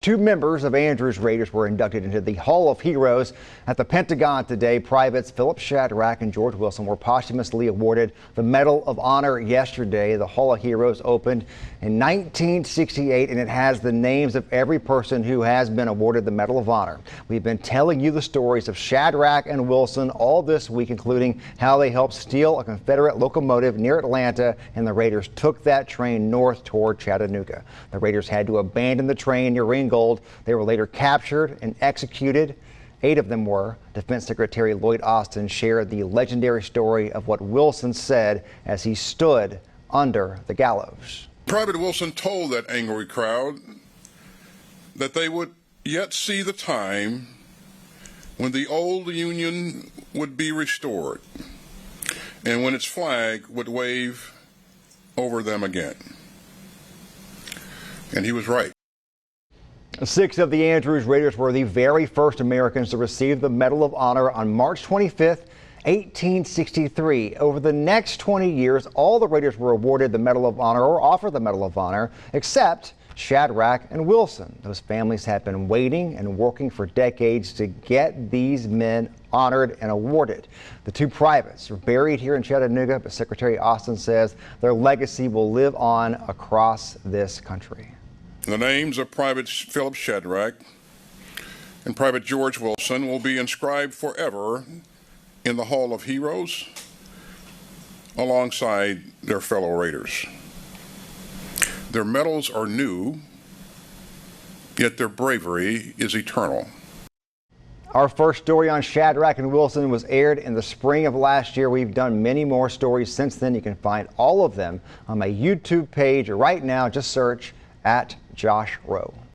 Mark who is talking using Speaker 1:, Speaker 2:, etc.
Speaker 1: Two members of Andrews Raiders were inducted into the Hall of Heroes at the Pentagon today. Privates Philip Shadrach and George Wilson were posthumously awarded the Medal of Honor yesterday. The Hall of Heroes opened in 1968, and it has the names of every person who has been awarded the Medal of Honor. We've been telling you the stories of Shadrach and Wilson all this week, including how they helped steal a Confederate locomotive near Atlanta, and the Raiders took that train north toward Chattanooga. The Raiders had to abandon the train near Ringgold. They were later captured and executed. 8 of them were. Defense Secretary Lloyd Austin shared the legendary story of what Wilson said as he stood under the gallows.
Speaker 2: Private Wilson told that angry crowd that they would yet see the time when the old Union would be restored and when its flag would wave over them again. And he was right.
Speaker 1: 6 of the Andrews Raiders were the very first Americans to receive the Medal of Honor on March 25th, 1863. Over the next 20 years, all the Raiders were awarded the Medal of Honor or offered the Medal of Honor, except Shadrach and Wilson. Those families have been waiting and working for decades to get these men honored and awarded. The 2 privates are buried here in Chattanooga, but Secretary Austin says their legacy will live on across this country.
Speaker 2: The names of Private Philip Shadrach and Private George Wilson will be inscribed forever in the Hall of Heroes alongside their fellow Raiders. Their medals are new, yet their bravery is eternal.
Speaker 1: Our first story on Shadrach and Wilson was aired in the spring of last year. We've done many more stories since then. You can find all of them on my YouTube page right now. Just search at Josh Rowe.